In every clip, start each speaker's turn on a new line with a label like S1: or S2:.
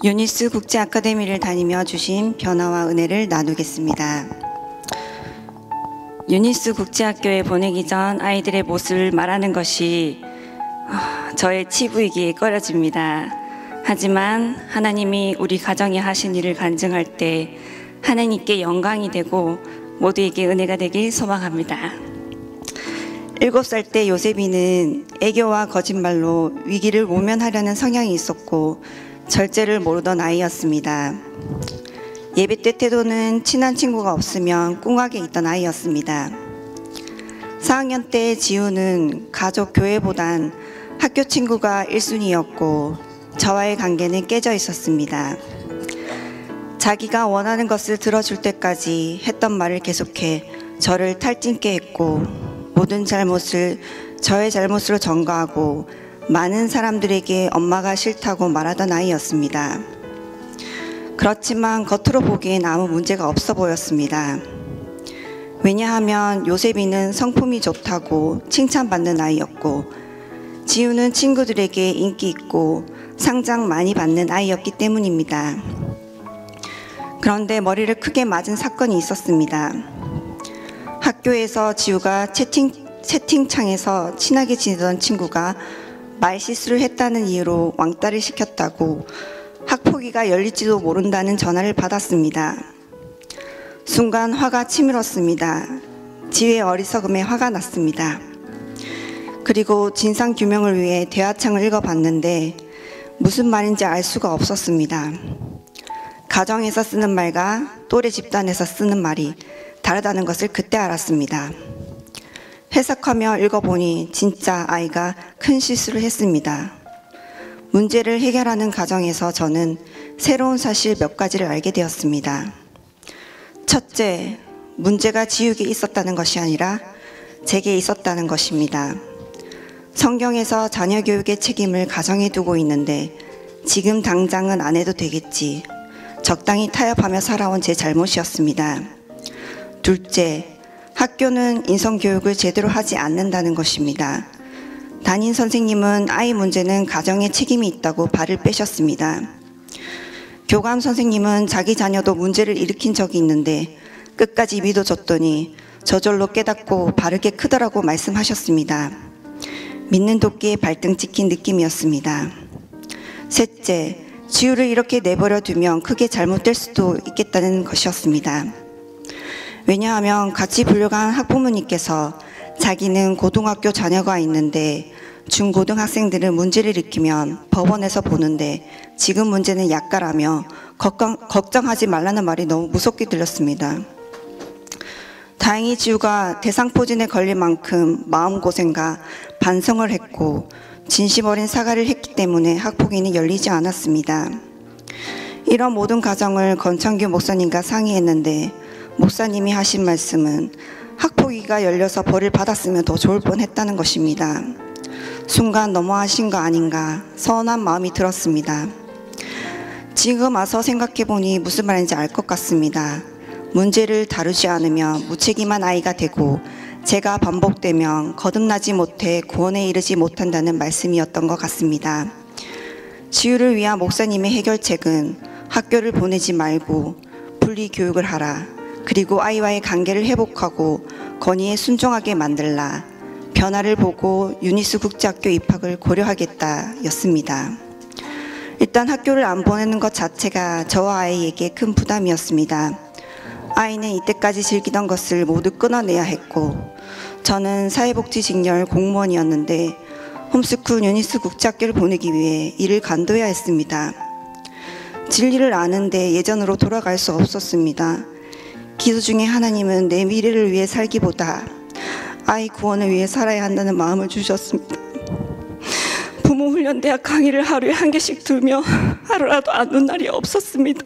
S1: 유니스 국제아카데미를 다니며 주신 변화와 은혜를 나누겠습니다. 유니스 국제학교에 보내기 전 아이들의 모습을 말하는 것이 저의 치부이기에 꺼려집니다. 하지만 하나님이 우리 가정에 하신 일을 간증할 때 하나님께 영광이 되고 모두에게 은혜가 되길 소망합니다. 7살 때 요셉이는 애교와 거짓말로 위기를 모면하려는 성향이 있었고 절제를 모르던 아이였습니다. 예배 때 태도는 친한 친구가 없으면 꿍하게 있던 아이였습니다. 4학년 때 지우는 가족 교회보단 학교 친구가 1순위였고 저와의 관계는 깨져 있었습니다. 자기가 원하는 것을 들어줄 때까지 했던 말을 계속해 저를 탈진케 했고 모든 잘못을 저의 잘못으로 전가하고 많은 사람들에게 엄마가 싫다고 말하던 아이였습니다. 그렇지만 겉으로 보기엔 아무 문제가 없어 보였습니다. 왜냐하면 요셉이는 성품이 좋다고 칭찬받는 아이였고 지우는 친구들에게 인기 있고 상장 많이 받는 아이였기 때문입니다. 그런데 머리를 크게 맞은 사건이 있었습니다. 학교에서 지우가 채팅창에서 친하게 지내던 친구가 말실수를 했다는 이유로 왕따를 시켰다고 학폭위가 열릴지도 모른다는 전화를 받았습니다. 순간 화가 치밀었습니다. 지우의 어리석음에 화가 났습니다. 그리고 진상규명을 위해 대화창을 읽어봤는데 무슨 말인지 알 수가 없었습니다. 가정에서 쓰는 말과 또래 집단에서 쓰는 말이 다르다는 것을 그때 알았습니다. 해석하며 읽어보니 진짜 아이가 큰 실수를 했습니다. 문제를 해결하는 과정에서 저는 새로운 사실 몇 가지를 알게 되었습니다. 첫째, 문제가 지우에게 있었다는 것이 아니라 제게 있었다는 것입니다. 성경에서 자녀 교육의 책임을 가정에 두고 있는데 지금 당장은 안 해도 되겠지. 적당히 타협하며 살아온 제 잘못이었습니다. 둘째, 학교는 인성교육을 제대로 하지 않는다는 것입니다. 담임 선생님은 아이 문제는 가정에 책임이 있다고 발을 빼셨습니다. 교감 선생님은 자기 자녀도 문제를 일으킨 적이 있는데 끝까지 믿어줬더니 저절로 깨닫고 바르게 크더라고 말씀하셨습니다. 믿는 도끼에 발등 찍힌 느낌이었습니다. 셋째, 지우를 이렇게 내버려 두면 크게 잘못될 수도 있겠다는 것이었습니다. 왜냐하면 같이 불려간 학부모님께서 자기는 고등학교 자녀가 있는데 중고등학생들은 문제를 일으키면 법원에서 보는데 지금 문제는 약가라며 걱정하지 말라는 말이 너무 무섭게 들렸습니다. 다행히 지우가 대상포진에 걸릴 만큼 마음고생과 반성을 했고 진심 어린 사과를 했기 때문에 학폭위는 열리지 않았습니다. 이런 모든 과정을 권창규 목사님과 상의했는데 목사님이 하신 말씀은 학폭위가 열려서 벌을 받았으면 더 좋을 뻔했다는 것입니다. 순간 너무하신 거 아닌가 서운한 마음이 들었습니다. 지금 와서 생각해보니 무슨 말인지 알 것 같습니다. 문제를 다루지 않으면 무책임한 아이가 되고 제가 반복되면 거듭나지 못해 구원에 이르지 못한다는 말씀이었던 것 같습니다. 지우를 위한 목사님의 해결책은 학교를 보내지 말고 분리교육을 하라. 그리고 아이와의 관계를 회복하고 권위에 순종하게 만들라. 변화를 보고 유니스 국제학교 입학을 고려하겠다 였습니다. 일단 학교를 안 보내는 것 자체가 저와 아이에게 큰 부담이었습니다. 아이는 이때까지 즐기던 것을 모두 끊어내야 했고 저는 사회복지직렬 공무원이었는데 홈스쿨 유니스 국제학교를 보내기 위해 일을 관둬야 했습니다. 진리를 아는데 예전으로 돌아갈 수 없었습니다. 기도 중에 하나님은 내 미래를 위해 살기보다 아이 구원을 위해 살아야 한다는 마음을 주셨습니다. 부모훈련대학 강의를 하루에 1개씩 들며 하루라도 안 눈 날이 없었습니다.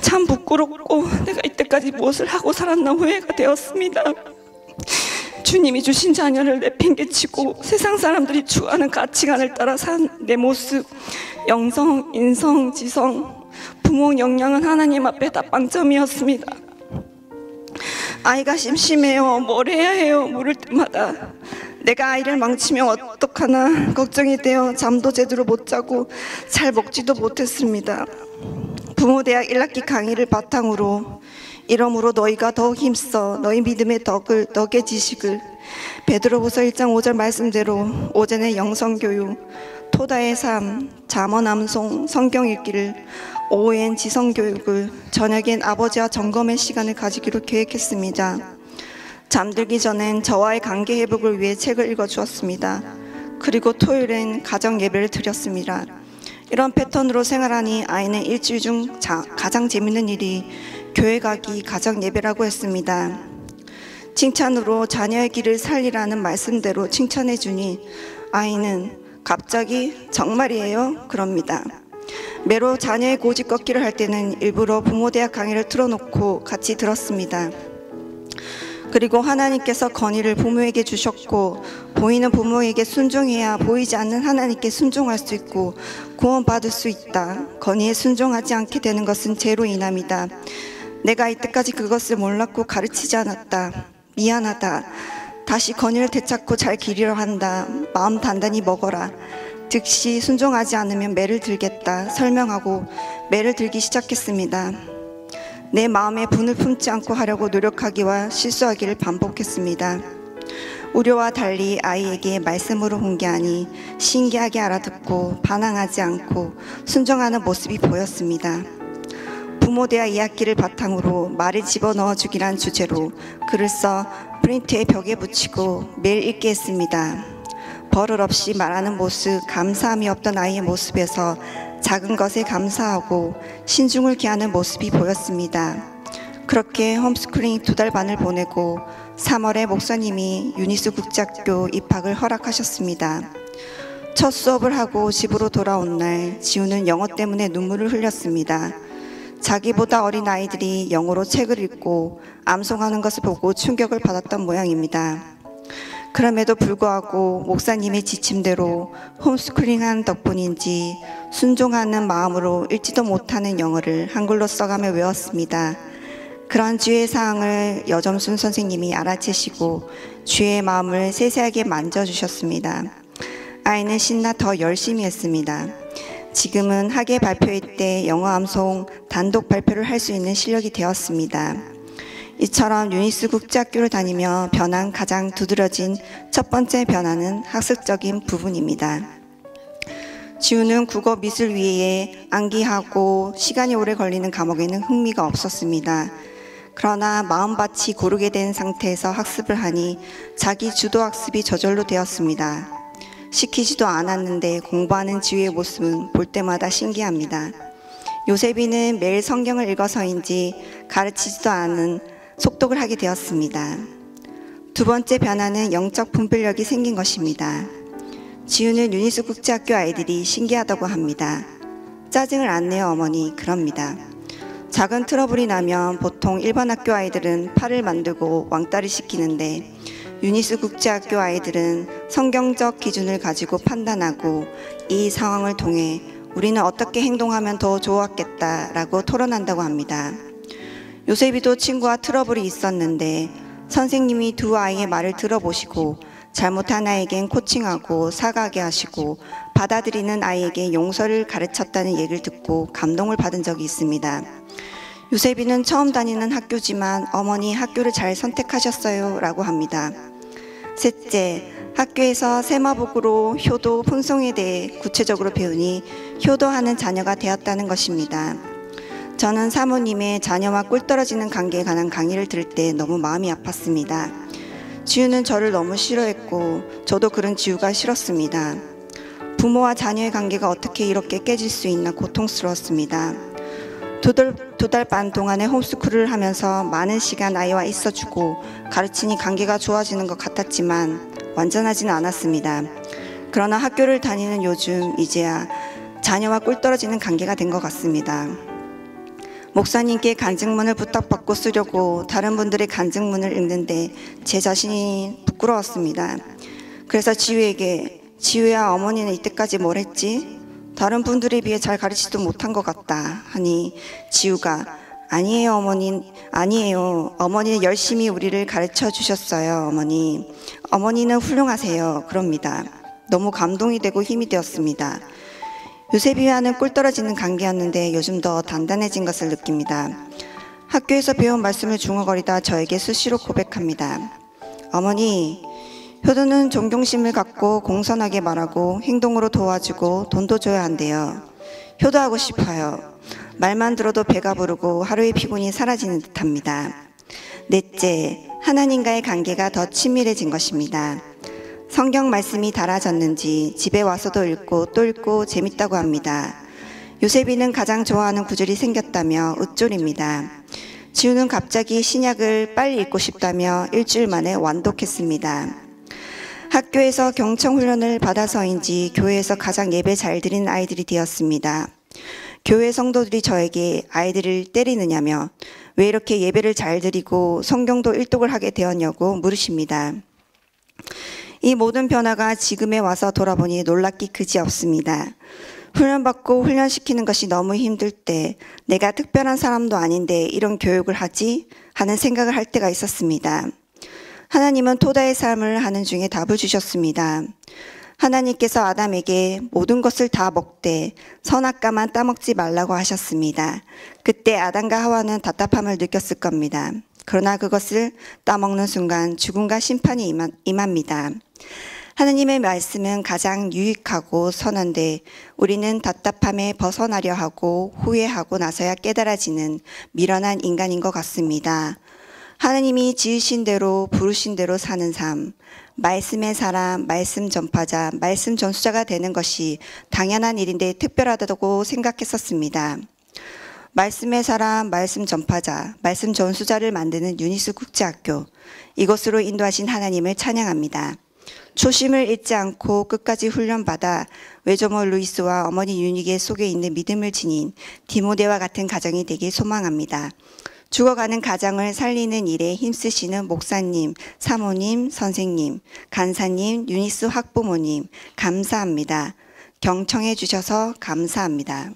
S1: 참 부끄럽고 내가 이때까지 무엇을 하고 살았나 후회가 되었습니다. 주님이 주신 자녀를 내팽개치고 세상 사람들이 추구하는 가치관을 따라 산 내 모습, 영성, 인성, 지성, 부모 역량은 하나님 앞에 다 빵점이었습니다. 아이가 심심해요, 뭘 해야 해요 물을 때마다 내가 아이를 망치면 어떡하나 걱정이 되어 잠도 제대로 못 자고 잘 먹지도 못했습니다. 부모대학 1학기 강의를 바탕으로 이러므로 너희가 더욱 힘써 너희 믿음의 덕의 지식을 베드로후서 1장 5절 말씀대로 오전에 영성교육, 토다의 삶, 잠언 암송, 성경 읽기를, 오후엔 지성교육을, 저녁엔 아버지와 점검의 시간을 가지기로 계획했습니다. 잠들기 전엔 저와의 관계 회복을 위해 책을 읽어주었습니다. 그리고 토요일엔 가정 예배를 드렸습니다. 이런 패턴으로 생활하니 아이는 일주일 중 가장 재밌는 일이 교회 가기, 가정 예배라고 했습니다. 칭찬으로 자녀의 길을 살리라는 말씀대로 칭찬해 주니 아이는 갑자기 정말이에요? 그럽니다. 매로 자녀의 고집 꺾기를 할 때는 일부러 부모대학 강의를 틀어놓고 같이 들었습니다. 그리고 하나님께서 건의를 부모에게 주셨고 보이는 부모에게 순종해야 보이지 않는 하나님께 순종할 수 있고 구원받을 수 있다. 건의에 순종하지 않게 되는 것은 죄로 인함이다. 내가 이때까지 그것을 몰랐고 가르치지 않았다. 미안하다. 다시 건의를 되찾고 잘 기리려 한다. 마음 단단히 먹어라. 즉시 순종하지 않으면 매를 들겠다. 설명하고 매를 들기 시작했습니다. 내 마음에 분을 품지 않고 하려고 노력하기와 실수하기를 반복했습니다. 우려와 달리 아이에게 말씀으로 훈계하니 신기하게 알아듣고 반항하지 않고 순종하는 모습이 보였습니다. 부모대학 2학기를 바탕으로 말을 집어넣어주기란 주제로 글을 써 프린트에 벽에 붙이고 매일 읽게 했습니다. 버릇 없이 말하는 모습, 감사함이 없던 아이의 모습에서 작은 것에 감사하고 신중을 기하는 모습이 보였습니다. 그렇게 홈스쿨링 2달 반을 보내고 3월에 목사님이 유니스 국제학교 입학을 허락하셨습니다. 첫 수업을 하고 집으로 돌아온 날 지우는 영어 때문에 눈물을 흘렸습니다. 자기보다 어린 아이들이 영어로 책을 읽고 암송하는 것을 보고 충격을 받았던 모양입니다. 그럼에도 불구하고 목사님의 지침대로 홈스쿨링한 덕분인지 순종하는 마음으로 읽지도 못하는 영어를 한글로 써가며 외웠습니다. 그런 주의 사항을 여점순 선생님이 알아채시고 주의 마음을 세세하게 만져주셨습니다. 아이는 신나 더 열심히 했습니다. 지금은 학예 발표회 때 영어 암송 단독 발표를 할 수 있는 실력이 되었습니다. 이처럼 유니스 국제학교를 다니며 변한 가장 두드러진 첫 번째 변화는 학습적인 부분입니다. 지우는 국어 미술 위에 암기하고 시간이 오래 걸리는 과목에는 흥미가 없었습니다. 그러나 마음밭이 고르게 된 상태에서 학습을 하니 자기 주도 학습이 저절로 되었습니다. 시키지도 않았는데 공부하는 지우의 모습은 볼 때마다 신기합니다. 요셉이는 매일 성경을 읽어서인지 가르치지도 않은 속독을 하게 되었습니다. 두 번째 변화는 영적 분별력이 생긴 것입니다. 지우는 유니스 국제학교 아이들이 신기하다고 합니다. 짜증을 안 내요 어머니 그럽니다. 작은 트러블이 나면 보통 일반 학교 아이들은 팔을 만들고 왕따를 시키는데 유니스 국제학교 아이들은 성경적 기준을 가지고 판단하고 이 상황을 통해 우리는 어떻게 행동하면 더 좋았겠다라고 토론한다고 합니다. 요셉이도 친구와 트러블이 있었는데 선생님이 두 아이의 말을 들어보시고 잘못한 아이에겐 코칭하고 사과하게 하시고 받아들이는 아이에게 용서를 가르쳤다는 얘기를 듣고 감동을 받은 적이 있습니다. 요셉이는 처음 다니는 학교지만 어머니 학교를 잘 선택하셨어요 라고 합니다. 셋째, 학교에서 세마복으로 효도, fun성에 대해 구체적으로 배우니 효도하는 자녀가 되었다는 것입니다. 저는 사모님의 자녀와 꿀떨어지는 관계에 관한 강의를 들을 때 너무 마음이 아팠습니다. 지우는 저를 너무 싫어했고 저도 그런 지우가 싫었습니다. 부모와 자녀의 관계가 어떻게 이렇게 깨질 수 있나 고통스러웠습니다. 두 달 반 동안의 홈스쿨을 하면서 많은 시간 아이와 있어주고 가르치니 관계가 좋아지는 것 같았지만 완전하지는 않았습니다. 그러나 학교를 다니는 요즘 이제야 자녀와 꿀떨어지는 관계가 된 것 같습니다. 목사님께 간증문을 부탁받고 쓰려고 다른 분들의 간증문을 읽는데 제 자신이 부끄러웠습니다. 그래서 지우에게 지우야 어머니는 이때까지 뭘 했지? 다른 분들에 비해 잘 가르치지도 못한 것 같다 하니 지우가 아니에요, 어머니. 아니에요. 어머니는 열심히 우리를 가르쳐 주셨어요, 어머니. 어머니는 훌륭하세요. 그럽니다. 너무 감동이 되고 힘이 되었습니다. 요셉이와는 꿀 떨어지는 관계였는데 요즘 더 단단해진 것을 느낍니다. 학교에서 배운 말씀을 중얼거리다 저에게 수시로 고백합니다. 어머니, 효도는 존경심을 갖고 공손하게 말하고 행동으로 도와주고 돈도 줘야 한대요. 효도하고 싶어요. 말만 들어도 배가 부르고 하루의 피곤이 사라지는 듯합니다. 넷째, 하나님과의 관계가 더 친밀해진 것입니다. 성경 말씀이 달아졌는지 집에 와서도 읽고 또 읽고 재밌다고 합니다. 요셉이는 가장 좋아하는 구절이 생겼다며 으쫄입니다. 지우는 갑자기 신약을 빨리 읽고 싶다며 일주일 만에 완독했습니다. 학교에서 경청훈련을 받아서인지 교회에서 가장 예배 잘 드리는 아이들이 되었습니다. 교회 성도들이 저에게 아이들을 때리느냐며 왜 이렇게 예배를 잘 드리고 성경도 일독을 하게 되었냐고 물으십니다. 이 모든 변화가 지금에 와서 돌아보니 놀랍기 그지없습니다. 훈련받고 훈련시키는 것이 너무 힘들 때 내가 특별한 사람도 아닌데 이런 교육을 하지? 하는 생각을 할 때가 있었습니다. 하나님은 토다의 삶을 하는 중에 답을 주셨습니다. 하나님께서 아담에게 모든 것을 다 먹되 선악과만 따먹지 말라고 하셨습니다. 그때 아담과 하와는 답답함을 느꼈을 겁니다. 그러나 그것을 따먹는 순간 죽음과 심판이 임합니다. 하나님의 말씀은 가장 유익하고 선한데 우리는 답답함에 벗어나려 하고 후회하고 나서야 깨달아지는 미련한 인간인 것 같습니다. 하나님이 지으신 대로 부르신 대로 사는 삶, 말씀의 사람, 말씀 전파자, 말씀 전수자가 되는 것이 당연한 일인데 특별하다고 생각했었습니다. 말씀의 사람, 말씀 전파자, 말씀 전수자를 만드는 유니스 국제학교, 이곳으로 인도하신 하나님을 찬양합니다. 초심을 잃지 않고 끝까지 훈련받아 외조모 루이스와 어머니 유니게 속에 있는 믿음을 지닌 디모데와 같은 가정이 되길 소망합니다. 죽어가는 가정을 살리는 일에 힘쓰시는 목사님, 사모님, 선생님, 간사님, 유니스 학부모님 감사합니다. 경청해 주셔서 감사합니다.